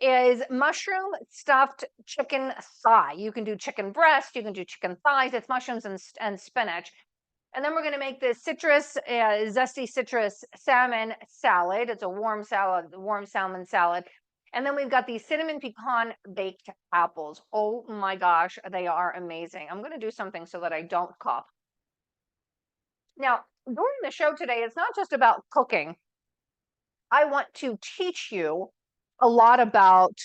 is mushroom stuffed chicken thigh. You can do chicken breast, you can do chicken thighs. It's mushrooms and spinach. And then we're going to make this zesty citrus salmon salad. It's a warm salad, warm salmon salad. And then we've got these cinnamon pecan baked apples. Oh my gosh, they are amazing. I'm going to do something so that I don't cough. Now, during the show today, it's not just about cooking. I want to teach you a lot about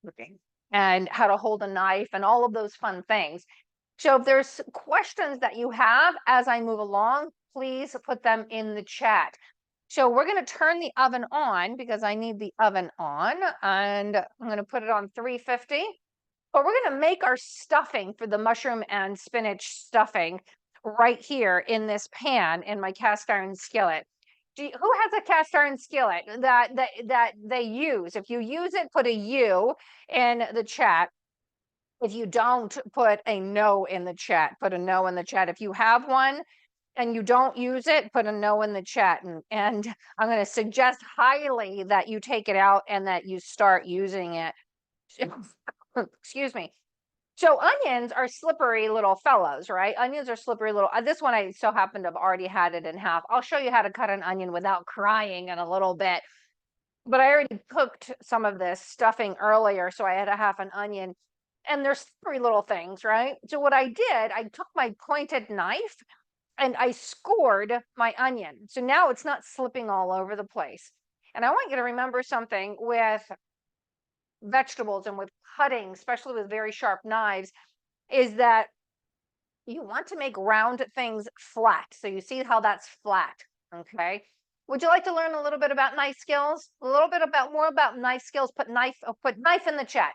cooking and how to hold a knife and all of those fun things. So if there's questions that you have as I move along, please put them in the chat. So we're going to turn the oven on because I need the oven on, and I'm going to put it on 350. But we're going to make our stuffing for the mushroom and spinach stuffing right here in this pan in my cast iron skillet. Who has a cast iron skillet that they use? If you use it, put a U in the chat. If you don't, put a no in the chat. Put a no in the chat. If you have one and you don't use it, put a no in the chat. And I'm going to suggest highly that you take it out and that you start using it. Excuse me. So onions are slippery little fellows, right? Onions are slippery little. This one I so happen to have already had it in half. I'll show you how to cut an onion without crying in a little bit. But I already cooked some of this stuffing earlier, so I had a half an onion. And there's slippery little things, right? So what I did, I took my pointed knife and I scored my onion. So now it's not slipping all over the place. And I want you to remember something with vegetables and with cutting, especially with very sharp knives, is that you want to make round things flat. So you see how that's flat, okay? Would you like to learn a little bit about knife skills? A little bit about more about knife skills? Put knife in the chat.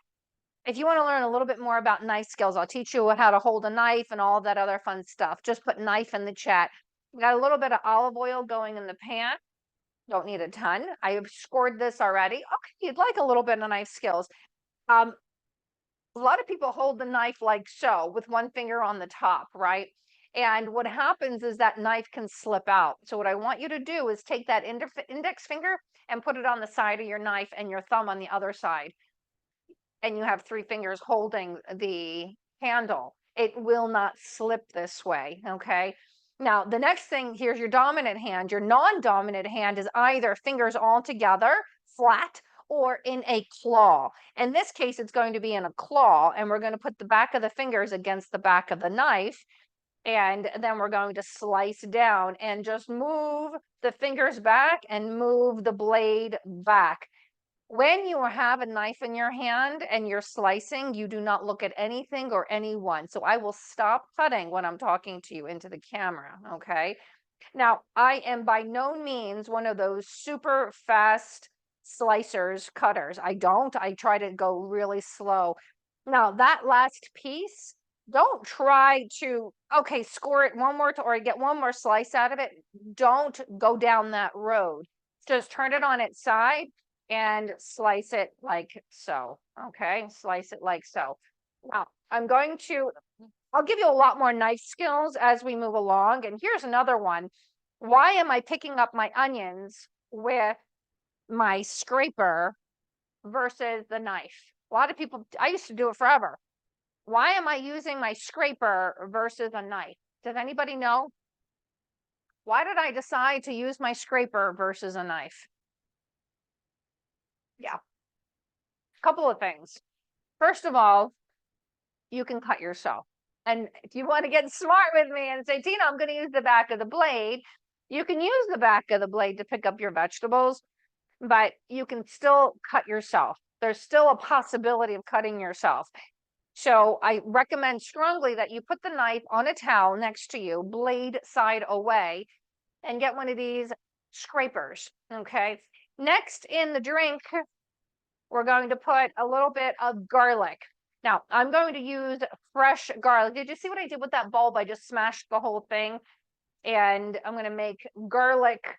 If you want to learn a little bit more about knife skills, I'll teach you how to hold a knife and all that other fun stuff. Just put knife in the chat. We got a little bit of olive oil going in the pan. Don't need a ton. I have scored this already. Okay, you'd like a little bit of knife skills. A lot of people hold the knife like so with one finger on the top, right? And what happens is that knife can slip out. So what I want you to do is take that index finger and put it on the side of your knife and your thumb on the other side. And you have 3 fingers holding the handle. It will not slip this way, okay? Now, the next thing, here's your dominant hand. Your non-dominant hand is either fingers all together, flat, or in a claw. In this case, it's going to be in a claw, and we're going to put the back of the fingers against the back of the knife, and then we're going to slice down and just move the fingers back and move the blade back. When you have a knife in your hand and you're slicing, you do not look at anything or anyone. So I will stop cutting when I'm talking to you into the camera, okay? Now, I am by no means one of those super fast cutters. I try to go really slow. Now, that last piece, don't try to, okay, score it one more or get one more slice out of it. Don't go down that road. Just turn it on its side and slice it like so, okay? Slice it like so. Now, I'll give you a lot more knife skills as we move along. And here's another one. Why am I picking up my onions with my scraper versus the knife? A lot of people, I used to do it forever. Why am I using my scraper versus a knife? Does anybody know? Why did I decide to use my scraper versus a knife? Yeah, a couple of things. First of all, you can cut yourself. And if you want to get smart with me and say, Tina, I'm going to use the back of the blade, you can use the back of the blade to pick up your vegetables, but you can still cut yourself. There's still a possibility of cutting yourself. So I recommend strongly that you put the knife on a towel next to you, blade side away, and get one of these scrapers, okay? Next in the drink, we're going to put a little bit of garlic. Now, I'm going to use fresh garlic. Did you see what I did with that bulb? I just smashed the whole thing. And I'm going to make garlic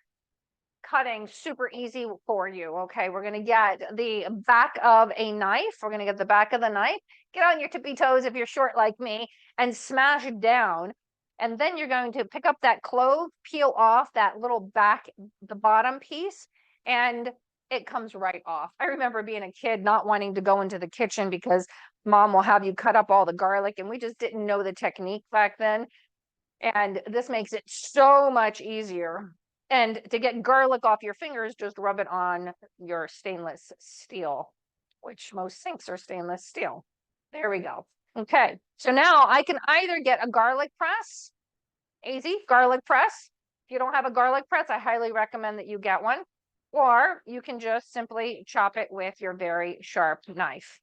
cutting super easy for you, okay? We're going to get the back of a knife. We're going to get the back of the knife. Get on your tippy toes if you're short like me and smash it down. And then you're going to pick up that clove, peel off that little back, the bottom piece, and it comes right off. I remember being a kid not wanting to go into the kitchen because mom will have you cut up all the garlic, and we just didn't know the technique back then. And this makes it so much easier. And to get garlic off your fingers, just rub it on your stainless steel, which most sinks are stainless steel. There we go. Okay, so now I can either get a garlic press, easy garlic press. If you don't have a garlic press, I highly recommend that you get one. Or you can just simply chop it with your very sharp knife.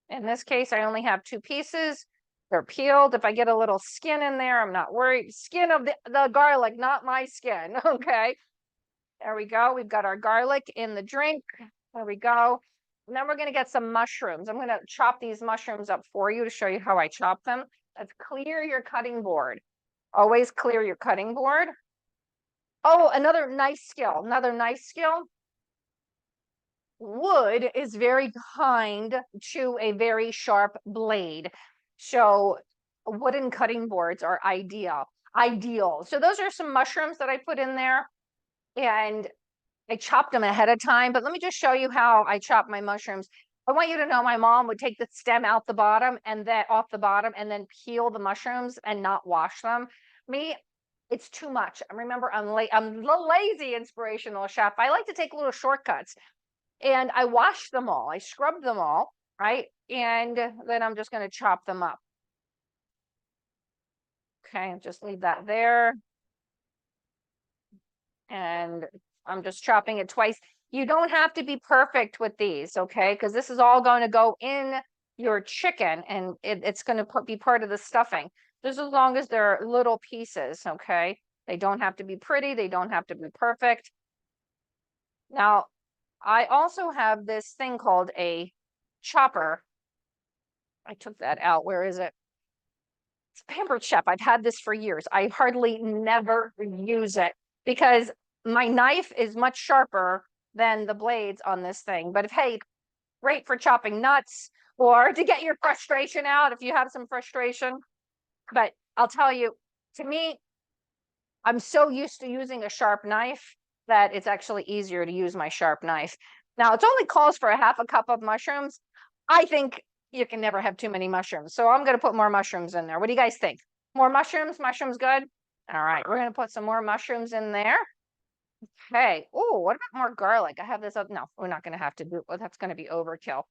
In this case, I only have 2 pieces. They're peeled. If I get a little skin in there, I'm not worried. Skin of the garlic, not my skin. Okay. There we go. We've got our garlic in the drink. There we go. And then we're going to get some mushrooms. I'm going to chop these mushrooms up for you to show you how I chop them. Let's clear your cutting board. Always clear your cutting board. Oh, another nice skill. Wood is very kind to a very sharp blade. So wooden cutting boards are ideal. So those are some mushrooms that I put in there, and I chopped them ahead of time, but let me just show you how I chop my mushrooms. I want you to know my mom would take the stem out the bottom and then off the bottom and then peel the mushrooms and not wash them. Me, it's too much. Remember, I'm the lazy inspirational chef. I like to take little shortcuts, and I washed them all. I scrubbed them all, right? And then I'm just going to chop them up. Okay, just leave that there. And I'm just chopping it twice. You don't have to be perfect with these, okay? Because this is all going to go in your chicken, and it's going to be part of the stuffing. Just as long as they're little pieces, okay? They don't have to be pretty. They don't have to be perfect. Now, I also have this thing called a chopper. I took that out. Where is it? It's Pampered Chef. I've had this for years. I hardly never use it because my knife is much sharper than the blades on this thing. But hey, great for chopping nuts or to get your frustration out if you have some frustration. But I'll tell you, to me, I'm so used to using a sharp knife that it's actually easier to use my sharp knife. Now, it only calls for a half a cup of mushrooms. I think you can never have too many mushrooms. So I'm going to put more mushrooms in there. What do you guys think? More mushrooms? Mushrooms good? All right, we're going to put some more mushrooms in there. Okay. Oh, what about more garlic? I have this up. No, we're not going to have to do. Well, that's going to be overkill.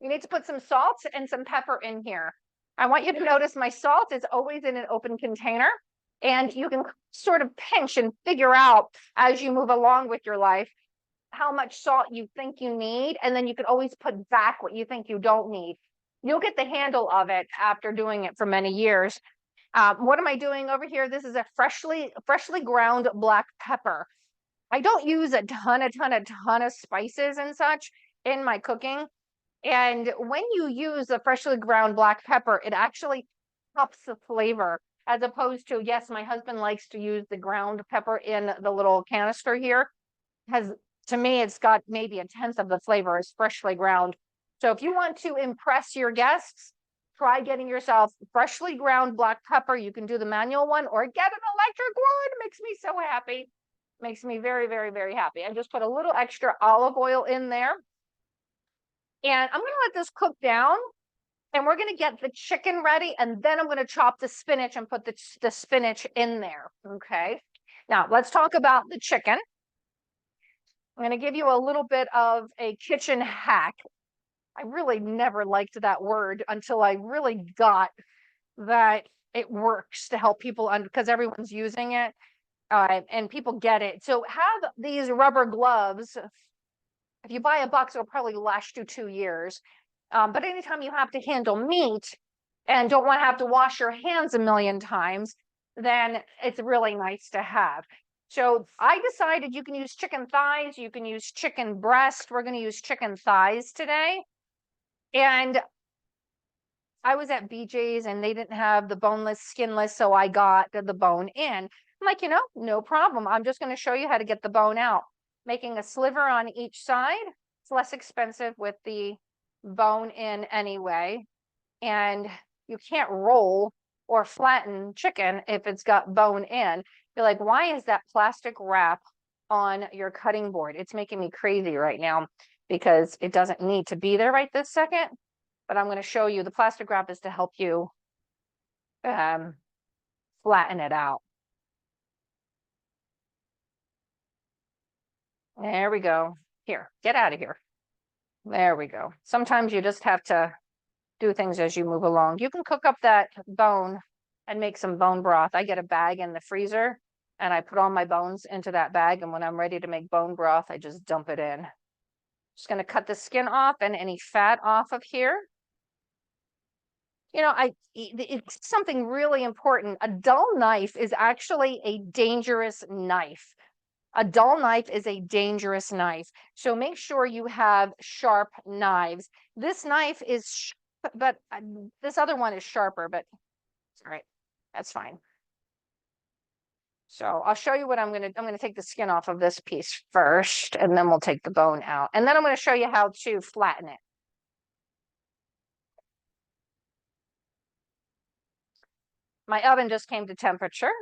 You need to put some salt and some pepper in here. I want you to notice my salt is always in an open container, and you can sort of pinch and figure out as you move along with your life how much salt you think you need, and then you can always put back what you think you don't need. You'll get the handle of it after doing it for many years. What am I doing over here? This is a freshly ground black pepper. I don't use a ton of spices and such in my cooking. And when you use a freshly ground black pepper, it actually helps the flavor, as opposed to, yes, my husband likes to use the ground pepper in the little canister here. To me, it's got maybe a tenth of the flavor as freshly ground. So if you want to impress your guests, try getting yourself freshly ground black pepper. You can do the manual one or get an electric one. It makes me so happy. Makes me very, very, very happy. I just put a little extra olive oil in there. And I'm going to let this cook down, and we're going to get the chicken ready, and then I'm going to chop the spinach and put the spinach in there, okay? Now, let's talk about the chicken. I'm going to give you a little bit of a kitchen hack. I really never liked that word until I really got that it works to help people, because everyone's using it, and people get it. So have these rubber gloves. If you buy a box, it'll probably last you 2 years. But anytime you have to handle meat and don't want to have to wash your hands a million times, then it's really nice to have. So I decided you can use chicken thighs, you can use chicken breast. We're going to use chicken thighs today. And I was at BJ's and they didn't have the boneless, skinless, so I got the bone in. I'm like, no problem. I'm just going to show you how to get the bone out. Making a sliver on each side. It's less expensive with the bone in anyway. And you can't roll or flatten chicken if it's got bone in. You're like, why is that plastic wrap on your cutting board. It's making me crazy right now because it doesn't need to be there right this second, but I'm going to show you the plastic wrap is to help you flatten it out. There we go. Here, get out of here. There we go. Sometimes you just have to do things as you move along. You can cook up that bone and make some bone broth. I get a bag in the freezer and I put all my bones into that bag. And when I'm ready to make bone broth, I just dump it in. Just going to cut the skin off and any fat off of here. You know, it's something really important. A dull knife is actually a dangerous knife. A dull knife is a dangerous knife. So make sure you have sharp knives. This knife is sharp, but this other one is sharper, but all right, that's fine. So I'll show you what I'm going to take the skin off of this piece first, and then we'll take the bone out. And then I'm going to show you how to flatten it. My oven just came to temperature.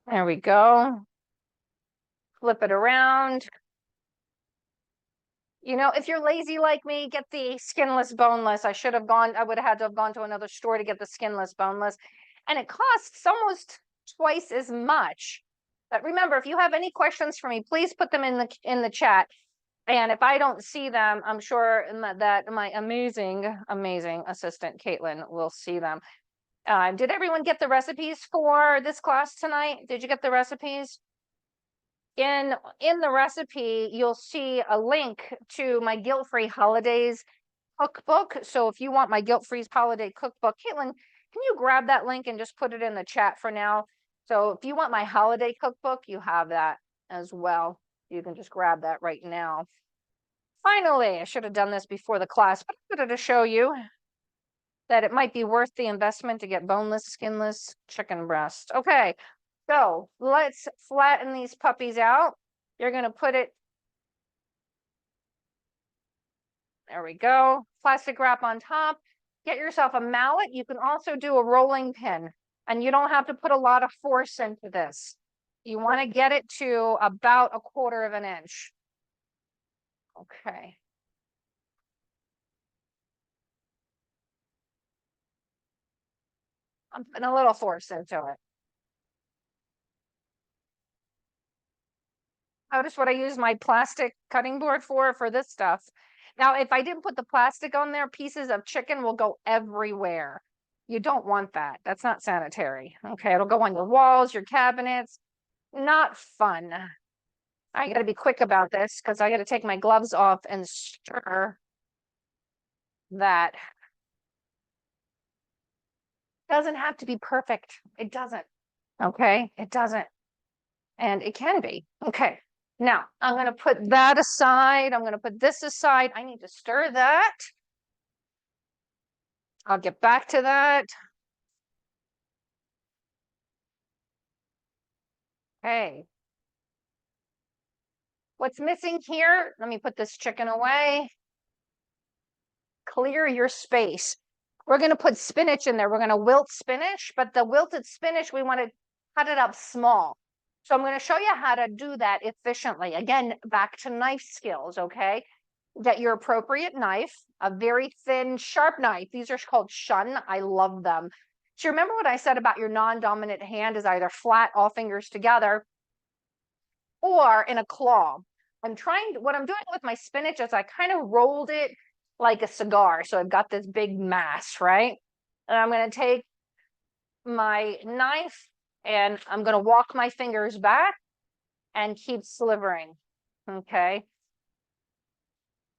There we go. Flip it around. You know, if you're lazy like me, get the skinless, boneless. I would have had to have gone to another store to get the skinless, boneless. And it costs almost twice as much. But remember, if you have any questions for me, please put them in the chat. And if I don't see them, I'm sure that my amazing assistant, Caitlin, will see them. Did everyone get the recipes for this class tonight? Did you get the recipes? In the recipe, you'll see a link to my guilt-free holidays cookbook. So if you want my guilt-free holiday cookbook, Caitlin, can you grab that link and just put it in the chat for now? So if you want my holiday cookbook, you have that as well. You can just grab that right now. Finally, I should have done this before the class, but I wanted to show you that it might be worth the investment to get boneless, skinless chicken breast. Okay, so let's flatten these puppies out. You're going to put it, there we go, plastic wrap on top. Get yourself a mallet. You can also do a rolling pin, and you don't have to put a lot of force into this. You want to get it to about 1/4 of an inch. Okay. I'm putting a little force into it. Notice what I use my plastic cutting board for this stuff. Now, if I didn't put the plastic on there, pieces of chicken will go everywhere. You don't want that. That's not sanitary. Okay, it'll go on your walls, your cabinets. Not fun. I got to be quick about this because I got to take my gloves off and stir that. Doesn't have to be perfect. It doesn't. Okay, it doesn't. And it can be. Okay. Now, I'm going to put that aside. I'm going to put this aside. I need to stir that. I'll get back to that. Okay. What's missing here? Let me put this chicken away. Clear your space. We're going to put spinach in there. We're going to wilt spinach, but the wilted spinach, we want to cut it up small. So I'm going to show you how to do that efficiently. Again, back to knife skills, okay? Get your appropriate knife, a very thin, sharp knife. These are called shun. I love them. So remember what I said about your non-dominant hand is either flat, all fingers together, or in a claw. What I'm doing with my spinach is I kind of rolled it like a cigar. So I've got this big mass, right? And I'm going to take my knife and I'm going to walk my fingers back and keep slivering. Okay.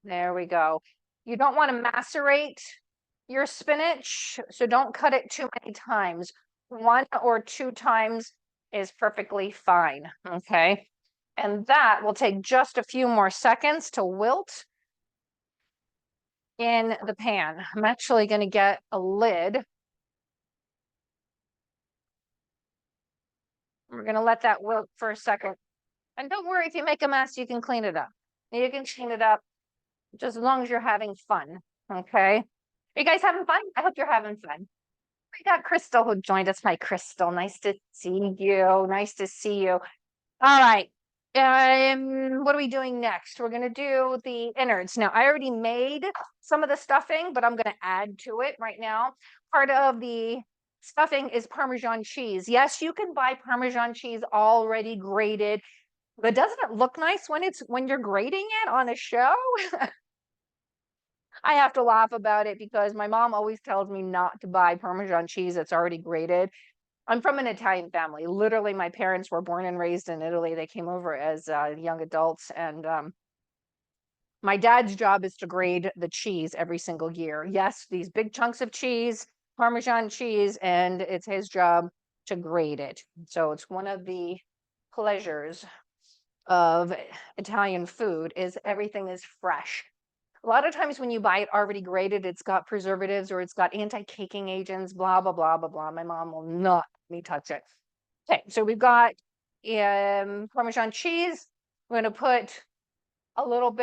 There we go. You don't want to macerate your spinach, so don't cut it too many times. 1 or 2 times is perfectly fine. Okay. And that will take just a few more seconds to wilt in the pan. I'm actually going to get a lid. We're going to let that wilt for a second. And don't worry, if you make a mess, you can clean it up. You can clean it up just as long as you're having fun. Okay. Are you guys having fun? I hope you're having fun. We got Crystal who joined us. Hi, Crystal. Nice to see you. Nice to see you. All right. What are we doing next? We're going to do the innards. Now, I already made some of the stuffing, but I'm going to add to it right now. Part of the stuffing is Parmesan cheese. Yes, you can buy Parmesan cheese already grated, but doesn't it look nice when you're grating it on a show? I have to laugh about it because my mom always tells me not to buy Parmesan cheese that's already grated. I'm from an Italian family. Literally, my parents were born and raised in Italy. They came over as young adults, and my dad's job is to grade the cheese every single year. Yes, these big chunks of cheese, Parmesan cheese, and it's his job to grade it. So it's one of the pleasures of Italian food is everything is fresh. A lot of times when you buy it already grated, it's got preservatives or it's got anti-caking agents, blah, blah, blah, blah, blah. My mom will not let me touch it. Okay, so we've got Parmesan cheese. We're going to put a little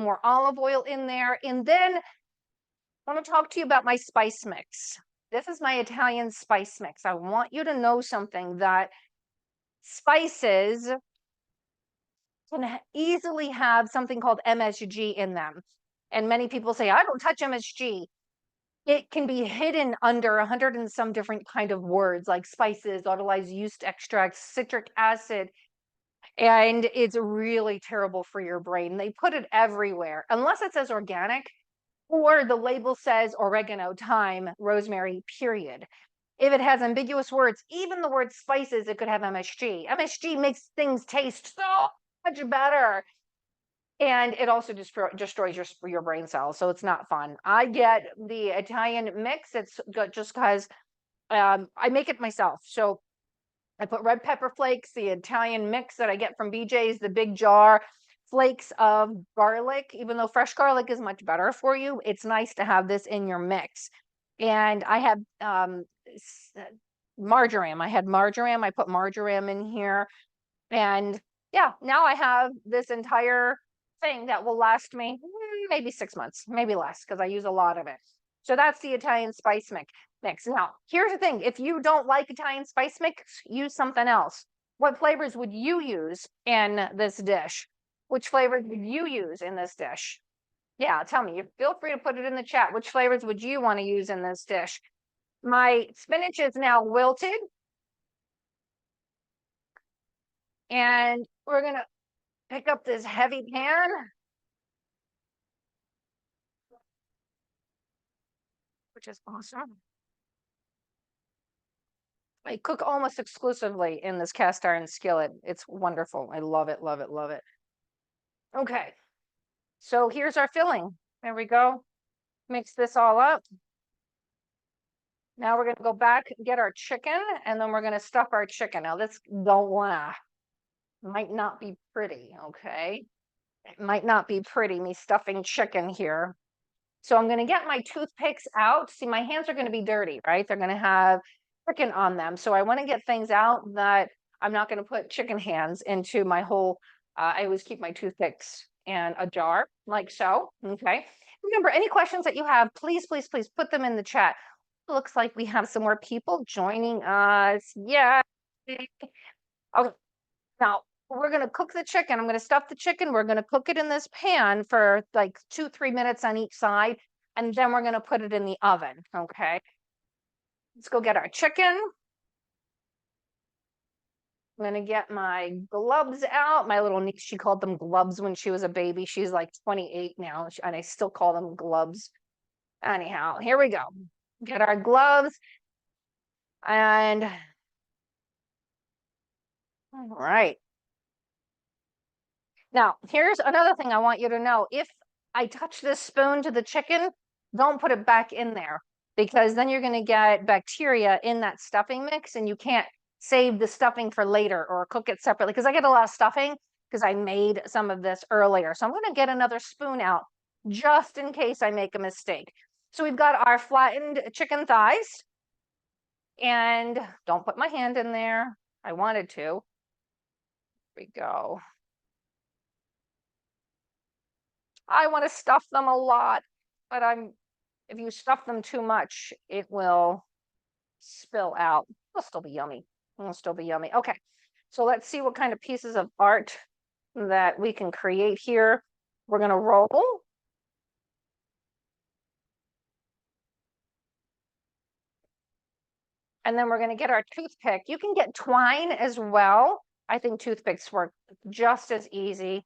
more olive oil in there. And then I want to talk to you about my spice mix. This is my Italian spice mix. I want you to know something that spices can easily have something called MSG in them. And many people say, I don't touch MSG. It can be hidden under 100 and some different kind of words like spices, autolyzed yeast extracts, citric acid, and it's really terrible for your brain. They put it everywhere, unless it says organic or the label says oregano, thyme, rosemary, period. If it has ambiguous words, even the word spices, it could have MSG. MSG makes things taste so much better. And it also destroys your brain cells, so it's not fun. I get the Italian mix. It's just because I make it myself. So I put red pepper flakes, the Italian mix that I get from BJ's, the big jar, flakes of garlic. Even though fresh garlic is much better for you, it's nice to have this in your mix. And I have marjoram. I had marjoram. I put marjoram in here. And yeah, now I have this entire thing that will last me maybe 6 months, maybe less, because I use a lot of it. So that's the Italian spice mix. Now, here's the thing. If you don't like Italian spice mix, use something else. What flavors would you use in this dish? Which flavors would you use in this dish? Yeah, tell me. Feel free to put it in the chat. Which flavors would you want to use in this dish? My spinach is now wilted. And we're going to pick up this heavy pan. Which is awesome. I cook almost exclusively in this cast iron skillet. It's wonderful. I love it, love it, love it. Okay, so here's our filling. There we go. Mix this all up. Now we're going to go back and get our chicken, and then we're going to stuff our chicken. Now this don't wanna, might not be pretty, okay? It might not be pretty, me stuffing chicken here. So I'm going to get my toothpicks out. See, my hands are going to be dirty, right? They're going to have chicken on them. So I want to get things out that I'm not going to put chicken hands into my whole, I always keep my toothpicks in a jar like so. Okay. Remember, any questions that you have, please, please, please put them in the chat. Looks like we have some more people joining us. Yeah. Okay. Now we're going to cook the chicken. I'm going to stuff the chicken. We're going to cook it in this pan for like 2-3 minutes on each side. And then we're going to put it in the oven. Okay. Let's go get our chicken. I'm going to get my gloves out. My little niece, she called them gloves when she was a baby. She's like 28 now, and I still call them gloves. Anyhow, here we go. Get our gloves. And all right. Now, here's another thing I want you to know. If I touch this spoon to the chicken, don't put it back in there because then you're going to get bacteria in that stuffing mix and you can't save the stuffing for later or cook it separately because I get a lot of stuffing because I made some of this earlier. So I'm going to get another spoon out just in case I make a mistake. So we've got our flattened chicken thighs and don't put my hand in there. I wanted to. Here we go. I want to stuff them a lot, but if you stuff them too much, it will spill out. It'll still be yummy. It'll still be yummy. Okay. So let's see what kind of pieces of art that we can create here. We're going to roll. And then we're going to get our toothpick. You can get twine as well. I think toothpicks work just as easy.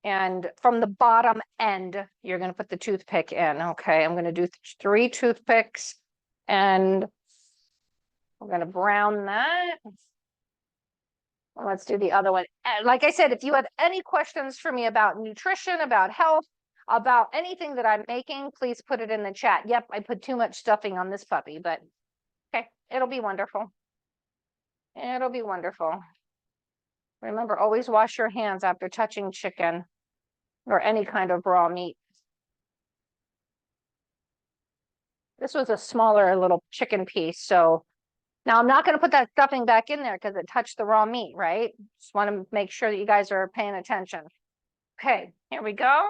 And from the bottom end, you're going to put the toothpick in. Okay, I'm going to do 3 toothpicks and we're going to brown that. Let's do the other one. And like I said, if you have any questions for me about nutrition, about health, about anything that I'm making, please put it in the chat. Yep, I put too much stuffing on this puppy, but okay, it'll be wonderful. It'll be wonderful. Remember, always wash your hands after touching chicken or any kind of raw meat. This was a smaller little chicken piece, so now I'm not going to put that stuffing back in there because it touched the raw meat, right? Just want to make sure that you guys are paying attention. Okay, here we go.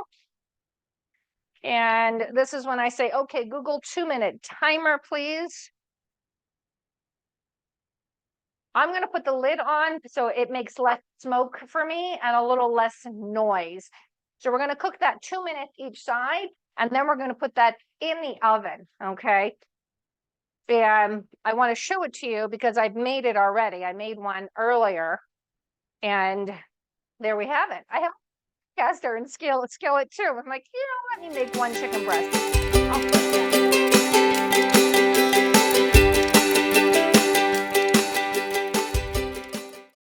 And this is when I say, okay, Google 2-minute timer, please. I'm going to put the lid on so it makes less smoke for me and a little less noise. So we're going to cook that 2 minutes each side, and then we're going to put that in the oven, okay? And I want to show it to you because I've made it already. I made one earlier, and there we have it. I have cast iron skillet too. I'm like, you know, let me make one chicken breast.